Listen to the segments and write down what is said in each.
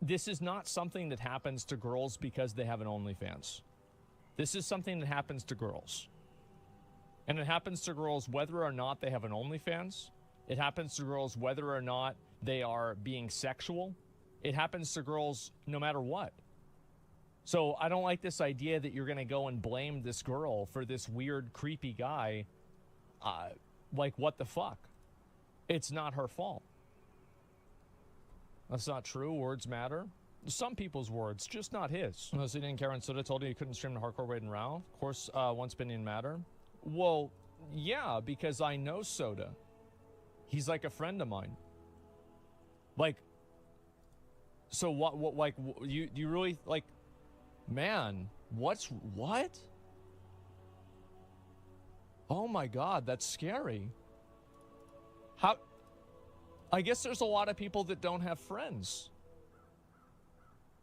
this is not something that happens to girls because they have an OnlyFans. This is something that happens to girls. And it happens to girls whether or not they have an OnlyFans. It happens to girls whether or not they are being sexual. It happens to girls no matter what. So I don't like this idea that you're going to go and blame this girl for this weird, creepy guy. Like, what the fuck? It's not her fault. That's not true. Words matter. Some people's words, just not his. So he didn't care when Soda told you he couldn't stream the hardcore raid and Rao. Of course, once opinion matter. Well, yeah, because I know Soda. He's like a friend of mine. Like, so what like, you really, like, man, what? Oh my God, that's scary. How? I guess there's a lot of people that don't have friends.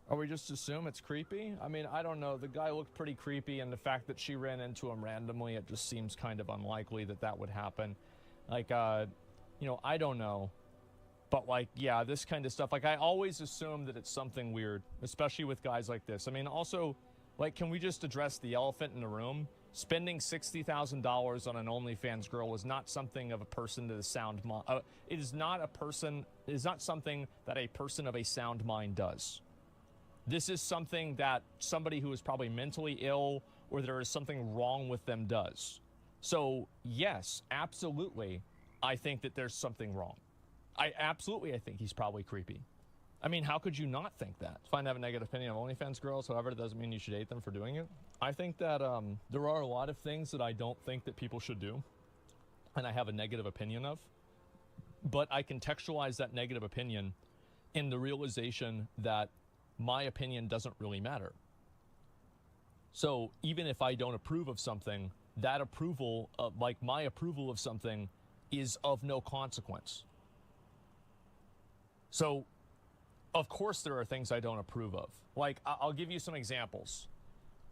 Or we just assume it's creepy? I mean, I don't know. The guy looked pretty creepy, and the fact that she ran into him randomly, it just seems kind of unlikely that that would happen. Like, you know, I don't know. But, like, yeah, this kind of stuff. Like, I always assume that it's something weird, especially with guys like this. I mean, also, like, can we just address the elephant in the room? Spending $60,000 on an OnlyFans girl is not something of a person to the sound mind. It is not something that a person of a sound mind does. This is something that somebody who is probably mentally ill or there is something wrong with them does. So, yes, absolutely, I think that there's something wrong. I think he's probably creepy. I mean, how could you not think that? It's fine to have a negative opinion of OnlyFans girls, however, it doesn't mean you should hate them for doing it. I think that there are a lot of things that I don't think that people should do, and I have a negative opinion of. But I contextualize that negative opinion in the realization that my opinion doesn't really matter. So even if I don't approve of something, that approval, like my approval of something, is of no consequence. So, of course there are things I don't approve of. Like, I'll give you some examples.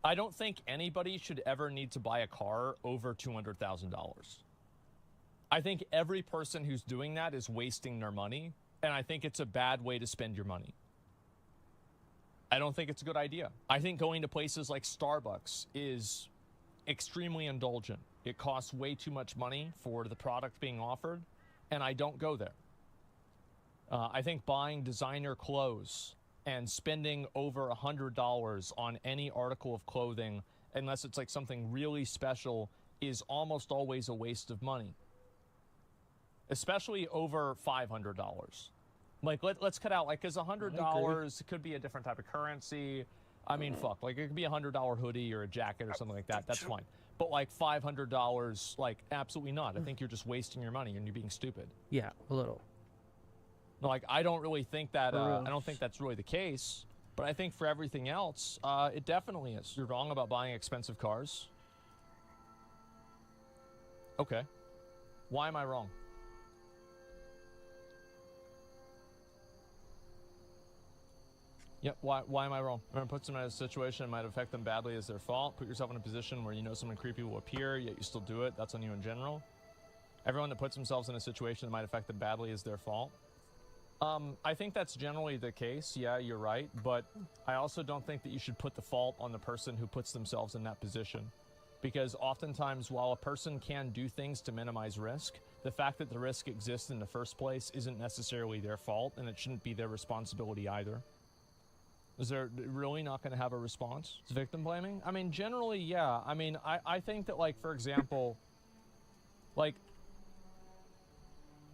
I don't think anybody should ever need to buy a car over $200,000. I think every person who's doing that is wasting their money, and I think it's a bad way to spend your money. I don't think it's a good idea. I think going to places like Starbucks is extremely indulgent. It costs way too much money for the product being offered, and I don't go there. I think buying designer clothes and spending over $100 on any article of clothing, unless it's like something really special, is almost always a waste of money. Especially over $500. Like, let's cut out, like, because $100 could be a different type of currency. I mean, fuck, like, it could be a $100 hoodie or a jacket or something like that. That's fine. But, like, $500, like, absolutely not. I think you're just wasting your money and you're being stupid. Yeah, a little. Like, I don't really think that, I don't think that's really the case, but I think for everything else, it definitely is. You're wrong about buying expensive cars. Okay. Why am I wrong? Yep, why am I wrong? When it puts them in a situation that might affect them badly as their fault. Put yourself in a position where you know someone creepy will appear, yet you still do it. That's on you in general. Everyone that puts themselves in a situation that might affect them badly is their fault. I think that's generally the case. Yeah, you're right. But I also don't think that you should put the fault on the person who puts themselves in that position. Because oftentimes, while a person can do things to minimize risk, the fact that the risk exists in the first place isn't necessarily their fault, and it shouldn't be their responsibility either. Is there really not going to have a response? It's victim blaming? I mean, generally, yeah. I mean, I think that, like, for example, like,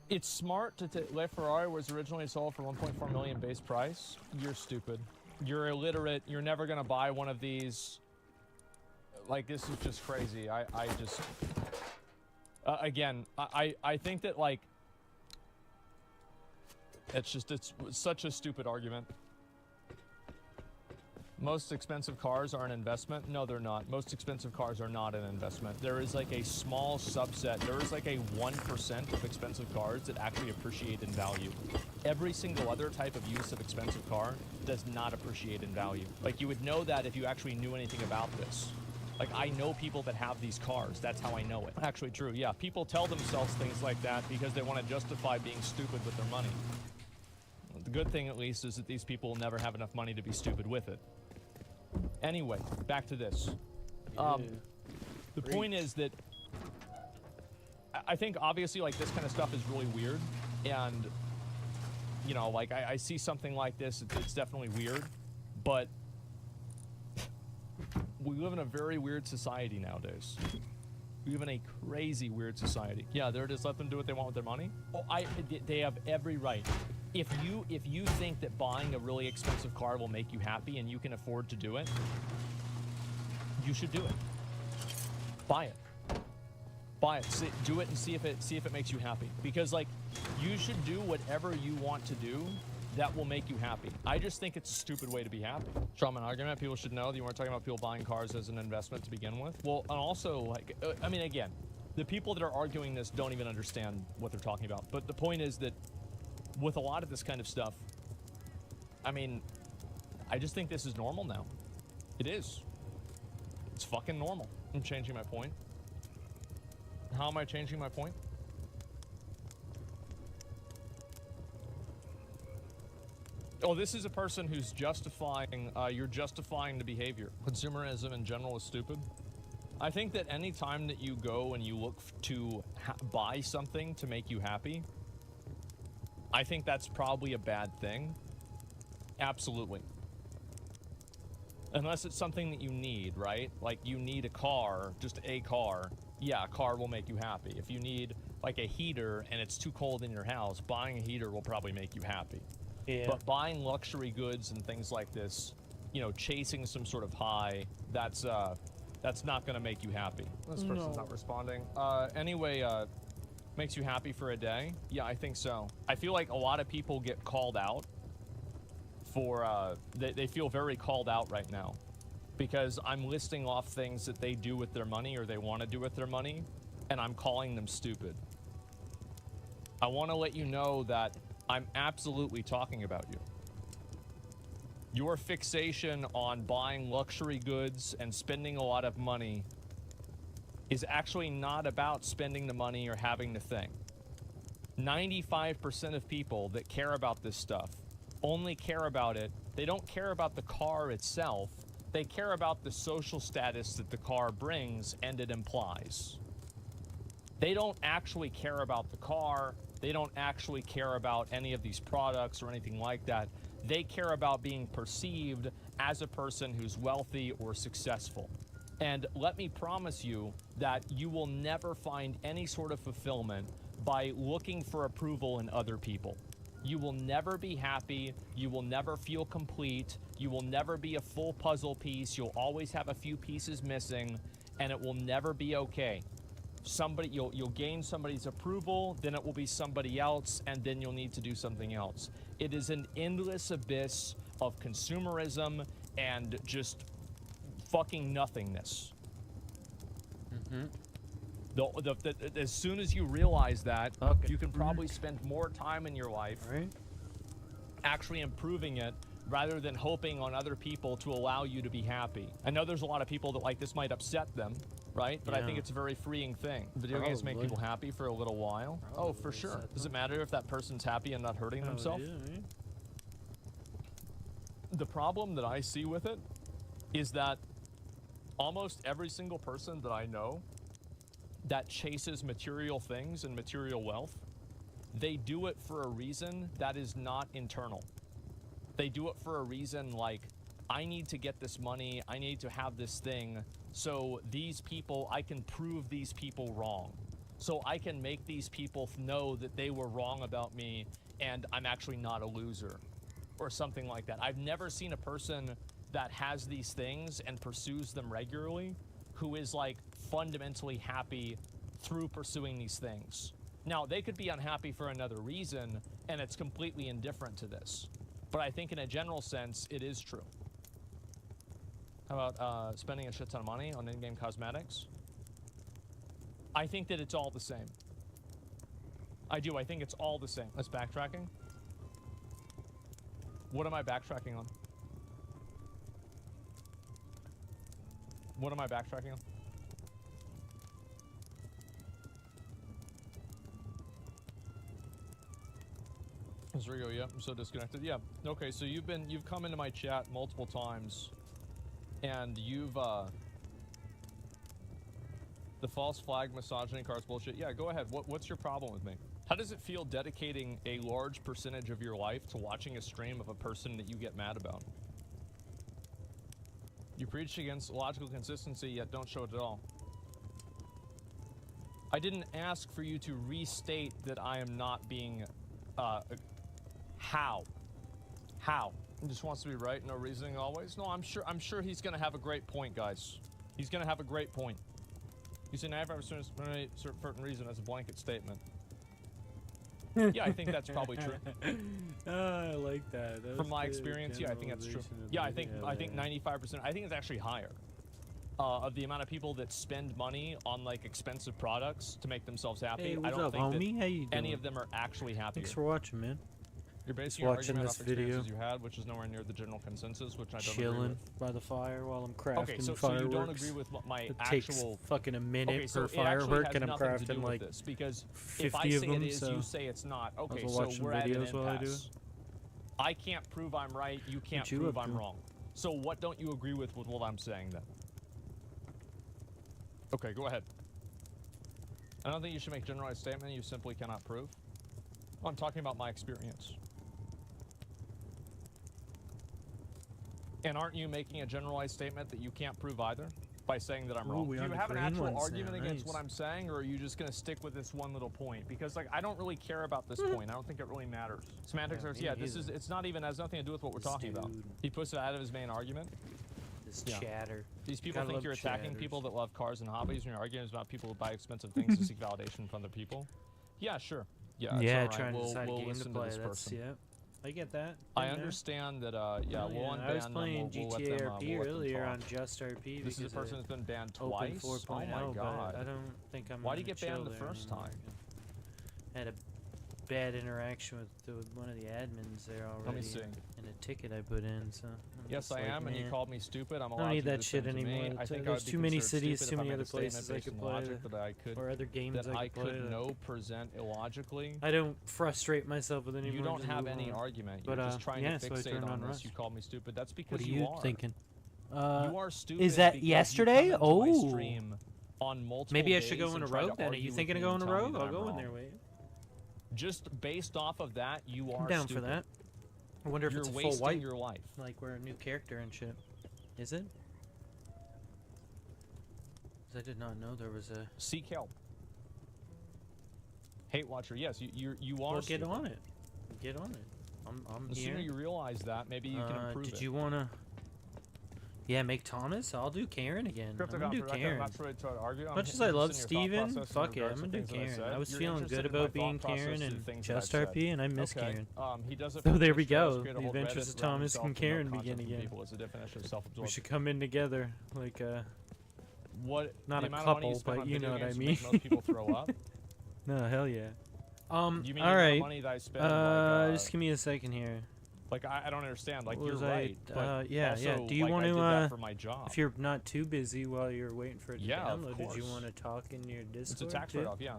it's smart to take... Le Ferrari was originally sold for 1.4 million base price. You're stupid. You're illiterate. You're never going to buy one of these. Like, this is just crazy. I just... again, I think that, like... It's such a stupid argument. Most expensive cars are an investment. No, they're not. Most expensive cars are not an investment. There is like a small subset. There is like a 1% of expensive cars that actually appreciate in value. Every single other type of use of expensive car does not appreciate in value. Like, you would know that if you actually knew anything about this. Like, I know people that have these cars. That's how I know it. Actually true, yeah. People tell themselves things like that because they want to justify being stupid with their money. The good thing, at least, is that these people will never have enough money to be stupid with it. Anyway, back to this. The point is that I think, obviously, like, this kind of stuff is really weird. And, you know, like, I see something like this, it's definitely weird. But we live in a very weird society nowadays. We live in a crazy weird society. Yeah, there it is. Let them do what they want with their money. Oh, they have every right. If you think that buying a really expensive car will make you happy and you can afford to do it, you should do it. Buy it. Buy it. Do it and see if it makes you happy. Because, like, you should do whatever you want to do that will make you happy. I just think it's a stupid way to be happy. Strawman argument, people should know that you weren't talking about people buying cars as an investment to begin with. Well, and also, like, I mean, again, the people that are arguing this don't even understand what they're talking about. But the point is that with a lot of this kind of stuff, I mean, I just think this is normal now. It is. It's fucking normal. I'm changing my point. How am I changing my point? Oh, this is a person who's justifying, you're justifying the behavior. Consumerism in general is stupid. I think that any time that you go and you look to buy something to make you happy, I think that's probably a bad thing. Absolutely. Unless it's something that you need, right? Like, you need a car, just a car. Yeah, a car will make you happy. If you need, like, a heater and it's too cold in your house, buying a heater will probably make you happy. Yeah. But buying luxury goods and things like this, you know, chasing some sort of high, that's not going to make you happy. This person's not responding. Anyway, makes you happy for a day? Yeah, I think so. I feel like a lot of people get called out for, they feel very called out right now because I'm listing off things that they do with their money or they want to do with their money, and I'm calling them stupid. I want to let you know that I'm absolutely talking about you. Your fixation on buying luxury goods and spending a lot of money is actually not about spending the money or having the thing. 95% of people that care about this stuff only care about it. They don't care about the car itself. They care about the social status that the car brings and it implies. They don't actually care about the car. They don't actually care about any of these products or anything like that. They care about being perceived as a person who's wealthy or successful. And let me promise you that you will never find any sort of fulfillment by looking for approval in other people. You will never be happy. You will never feel complete. You will never be a full puzzle piece. You'll always have a few pieces missing, and it will never be okay. You'll gain somebody's approval, then it will be somebody else, and then you'll need to do something else. It is an endless abyss of consumerism and just fucking nothingness. As soon as you realize that, you can probably spend more time in your life actually improving it rather than hoping on other people to allow you to be happy. I know there's a lot of people that, like, this might upset them, right? But I think it's a very freeing thing. Video games make people happy for a little while. Oh, for sure. Does it matter if that person's happy and not hurting themselves? Yeah. The problem that I see with it is that almost every single person that I know that chases material things and material wealth, they do it for a reason that is not internal. They do it for a reason like, I need to get this money, I need to have this thing, so these people, I can prove these people wrong. So I can make these people know that they were wrong about me and I'm actually not a loser. Or something like that. I've never seen a person that has these things and pursues them regularly who is, like, fundamentally happy through pursuing these things. Now, they could be unhappy for another reason, and it's completely indifferent to this. But I think in a general sense, it is true. How about spending a shit ton of money on in-game cosmetics? I think that it's all the same. I do. I think it's all the same. That's backtracking. What am I backtracking on? What am I backtracking on? There we go. Yep, I'm so disconnected. Yeah. Okay, so you've come into my chat multiple times, and you've the false flag misogyny cards bullshit. Yeah, go ahead. What's your problem with me? How does it feel dedicating a large percentage of your life to watching a stream of a person that you get mad about? You preach against logical consistency, yet don't show it at all. I didn't ask for you to restate that I am not being, how? He just wants to be right, no reasoning always? No, I'm sure he's gonna have a great point, guys. He's gonna have a great point. You say never for a certain reason as a blanket statement. Yeah, I think that's probably true. I like that. From my experience, yeah, I think that's true. Yeah, I think 95%. I think it's actually higher. Of the amount of people that spend money on like expensive products to make themselves happy. Hey, what's I don't up, think homie? How you doing? any of them are actually happy. Thanks for watching, man. You're basing Just your watching argument this off video. experiences you had, which is nowhere near the general consensus, which I don't agree Chilling with. by the fire while I'm crafting Okay, so fireworks. you don't agree with what my It actual... takes fucking a minute Okay, so per it actually firework, has and I'm nothing to do crafting with like this, because 50 if I of say them. it is, So you say it's not. Okay, I'll so watch some we're at an videos while I do impasse. I can't prove I'm right. You can't What you prove up I'm to? wrong. So what don't you agree with what I'm saying then? Okay, go ahead. I don't think you should make a generalized statement you simply cannot prove. I'm talking about my experience. And aren't you making a generalized statement that you can't prove either? By saying that I'm wrong. we Do on you the have an green actual ones argument now, against nice. what I'm saying, or are you just going to stick with this one little point? Because like I don't really care about this point. I don't think it really matters. Semantics are, yeah, this is, it's not even, has nothing to do with what we're talking about. He puts it out of his main argument. This Yeah. chatter. These people Gotta think love you're attacking chatters. people that love cars and hobbies, and your argument is about people who buy expensive things to seek validation from other people. Yeah, sure. Yeah, Yeah, it's all trying right. to decide a We'll game to listen to play. this That's person. yeah. I get that. I Yeah. understand that, yeah, Oh, we'll yeah. unban I was them. playing We'll let GTA them, RP we'll let them earlier talk. on Just RP. This is a because person that's been banned Open twice? 4.0, Oh my god. but I don't think I'm Why'd he gonna get banned chill the there first anymore. time? I had a bad interaction with one of the admins there already. Let me see. In a ticket I put in, so. I'm Yes, just I like, am, and you "Nah." called me stupid. I'm I allowed don't to need do that the shit same to me. anymore. I think I There's would be too many considered cities, stupid too if I many made other a statement places I based could on play logic that I could, or other games that I could play. could no present illogically. I don't frustrate myself with anymore. You don't just have move any on. argument. But, You're just trying yeah, to so I fixate turned on on this. Rust. You called me stupid. That's because What are you are. thinking? You are stupid. Is that because you yesterday? come into my Oh. stream on multiple Maybe I should days go in a and try to rogue then. Are argue you with thinking of me and going a tell me rogue? that I'll I'm go in wrong. there, wait. Just based off of that, you are I'm down stupid. for that. I wonder if You're it's a full wasting white. your life. Like we're a new character and shit. Is it? 'Cause I did not know there was a. Seek help. Hate watcher. Yes, you are. Well, get stupid. on it. Get on it. I'm The here. sooner you realize that, maybe you can improve it. Did you wanna? Yeah, make Thomas. I'll do Karen again. I'm gonna do Karen. I'm not trying to argue. Much as I love Steven, fuck it, I'm gonna do Karen. I was feeling good about being Karen and Just RP, and I miss Karen. He does it So for there we free go. shows, create a The whole Adventures Reddit of around Thomas himself and with no Karen content begin from again. people. It's a definition of We self-absorption. should come in together, like What? not the a amount of money couple, spent but on you video know what I games mean. make Most people throw up. No, hell yeah. You mean the all amount right. of money that I spend? Just give me a second here. Like I don't understand. Like What you're was right. But yeah, also, yeah. Do you like, want I did to? that for my job. If you're not too busy while you're waiting for it to Yeah, of download, did you course. want to talk in your Discord? It's a tax too? write-off, yeah.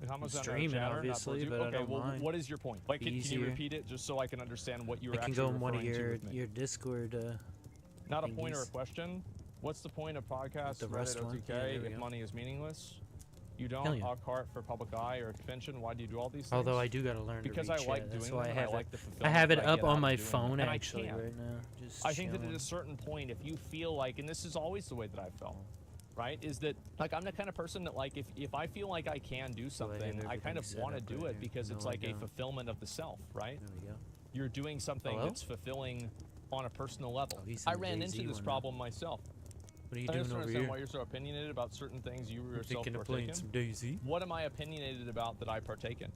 Like, how much streaming, obviously, but I okay, don't well, mind. what is your point? Like, can you Easier. repeat it just so I can understand what you're I can actually go in one of referring to your with me? Discord. Not a point or a thingies. question. What's the point of podcasts, The Reddit, Rust one? OTK, Yeah, there we if go. money is meaningless? You Hell don't yeah. cart for public eye or convention. Why do you do all these things? Although I do gotta learn because to I read like chat. doing That's them. why I and have I it. like the I fulfillment have it that I up get on out my of doing phone them. And I actually can't. right now. Just I think that chilling. at a certain point, if you feel like, and this is always the way that I felt, right? Is that like I'm the kind of person that like if I feel like I can do So I have something, I kind everything of set want to up do right it here. because it's No, I like a don't. fulfillment of the self, right? There we go. You're doing something Hello? that's fulfilling on a personal level. Oh, he's I in the ran Jay-Z into this one now. problem myself. What are you I doing just don't over understand here? why you're so opinionated about certain things you I'm yourself thinking of partake playing in. some DayZ. What am I opinionated about that I partake in?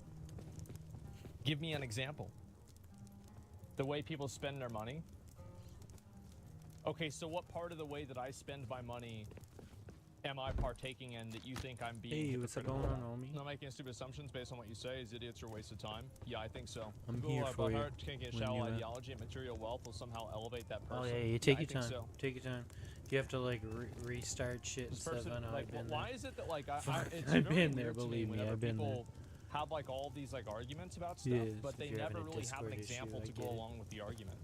Give me an example. The way people spend their money. Okay, so what part of the way that I spend my money am I partaking in that you think I'm being Hey, what's up hypocritical going on, about? homie? Not making stupid assumptions based on what you say is idiots or waste of time. Yeah, I think so. I'm People here are for you butthurt, can't get when shallow you, ideology and material wealth will somehow elevate that person. Oh yeah, you take I your think time. So. Take your time. You have to like restart shit and This stuff. person, I know like, I've been why there. is it that like I Fuck, it's I've very been there, weird to me believe me, whenever I've been there. people have like all these like arguments about stuff, but they never really have an example to go along with the argument.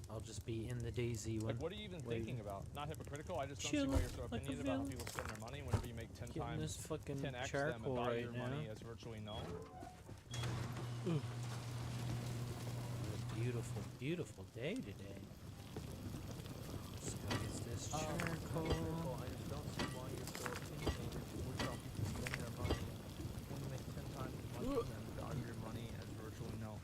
I'll just be in the daisy one. Like, what are you even thinking about? Not hypocritical. I just don't see why you're so opinionated about how people spend their money whenever you make 10 times, this fucking 10x them about your money as virtually null. Ooh. What a beautiful, beautiful day today. Let's go get this charcoal. I just don't see why you're so opinionated towards how people spend their money when you make 10 times as much of them value your money as virtually null.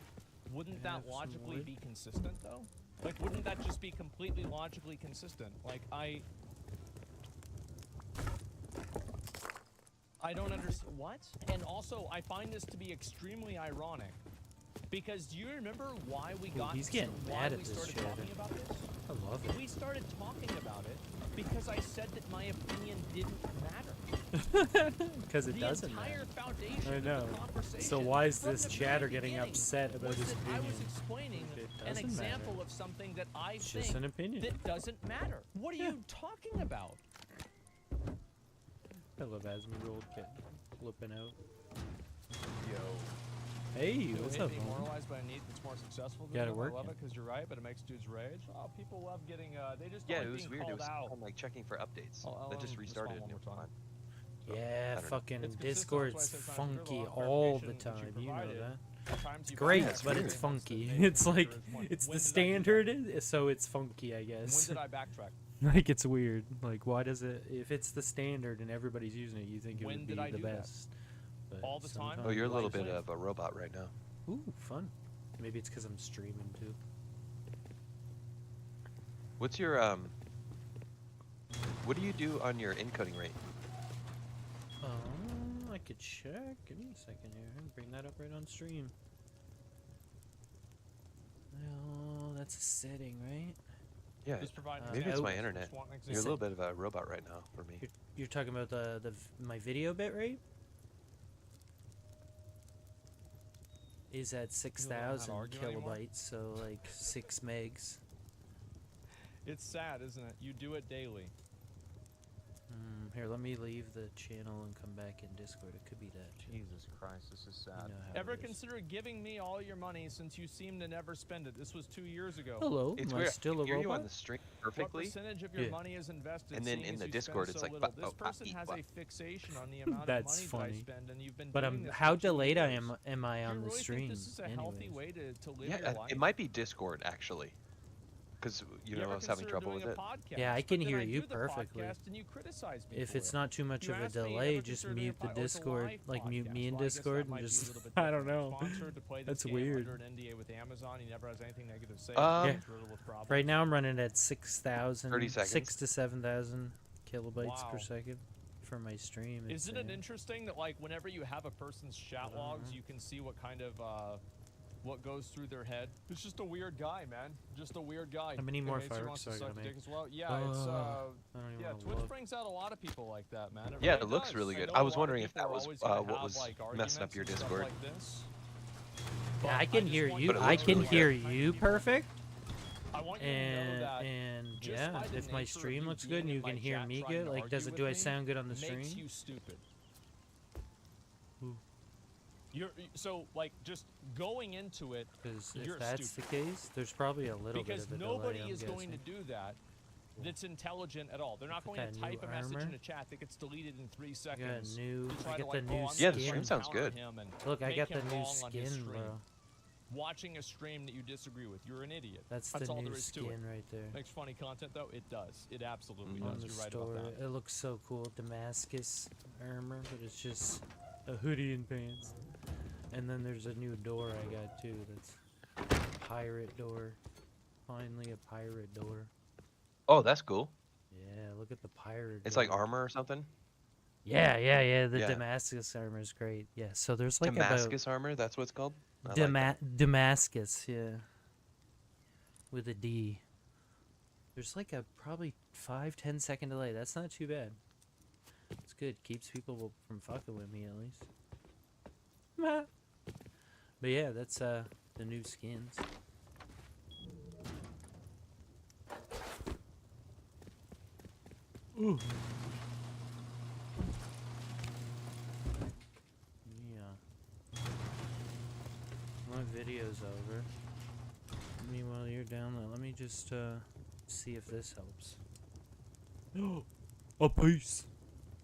Wouldn't that logically be consistent, though? Like, wouldn't that just be completely logically consistent? Like, I don't understand. What? And also, I find this to be extremely ironic. Because do you remember why we got... He's getting mad at this started shit. talking about this? I love it. We started talking about it because I said that my opinion didn't matter. Because it doesn't matter. I know. So why is this chatter getting upset about his opinion? I was explaining an example of something that I think just an opinion. that doesn't matter. What are you talking about? I love Asmongold flipping out. Yo. Hey, what's up, man? Demoralized by a need that's more successful than I love it because you're right, but it makes dudes rage. Oh, people love getting they just yeah, like it was being weird. It was out. I'm like checking for updates. That just restarted and it was fine. Yeah, fucking Discord's funky all the time. You know that. It's great, but it's funky. It's like it's the standard, so it's funky, I guess. When did I backtrack? Like it's weird. Like why does it? If it's the standard and everybody's using it, you think it would be the best. All the time? Oh, you're a little bit of a robot right now. Ooh, fun. Maybe it's because I'm streaming too. What's your what do you do on your encoding rate? I could check. Give me a second here. Bring that up right on stream. Oh, that's a setting, right? Yeah, maybe it's my internet. You're a little bit of a robot right now for me. You're talking about my video bit rate? Is at 6,000 kilobytes, so like 6 megs. It's sad, isn't it? You do it daily. Here, let me leave the channel and come back in Discord. It could be that. Jesus Christ, this is sad. You know Ever consider giving me all your money since you seem to never spend it? This was 2 years ago. Hello, it's am weird. I still a I hear robot? you on the stream perfectly. What percentage of your money is invested? And then in the Discord, it's like, this person has a fixation on the amount That's of funny. money I spend, and you've been. But how delayed am I on the stream? This is a healthy way to live your life? It might be Discord actually. Because I was having trouble with it. Yeah, I can hear you perfectly. If it's not too much of a delay, just mute the Discord, like mute me in Discord, and just I don't know. That's weird. Yeah. Right now I'm running at 6,000, 6 to 7,000 kilobytes per second for my stream. Isn't it interesting that like whenever you have a person's chat logs, you can see what kind of what goes through their head? It's just a weird guy, man. Just a weird guy. How many more fireworks are gonna make? As well. Yeah, Twitch brings out a lot of people like that, man. It looks really good. I was wondering if that was what was messing up your Discord. Yeah, I can hear you. I can hear you perfect. And yeah, if my stream looks good and you can hear me good, like do I sound good on the stream? Makes you stupid. So like just going into it, because if that's the case, there's probably a little bit of a delay, nobody is going to do that. That's intelligent at all. They're not going to type a message in a chat that gets deleted in 3 seconds. I get the new skin. Yeah, the stream sounds good. Look, I got the new skin, bro. Watching a stream that you disagree with, you're an idiot. That's the new skin right there. Makes funny content though. It does. It absolutely does. You're right about that. It looks so cool. Damascus armor, but it's just a hoodie and pants. And then there's a new door I got too. That's pirate door. Finally a pirate door. Oh, that's cool. Yeah, look at the pirate. It's like armor or something. Yeah. The Damascus armor is great. Yeah, so there's like Damascus armor. That's what it's called. Damascus, yeah. With a D. There's like a probably 5-10 second delay. That's not too bad. It's good. Keeps people from fucking with me at least. But yeah, that's the new skins. Ooh. Yeah. video's over. Meanwhile, you're down there. Let me just see if this helps. A piece.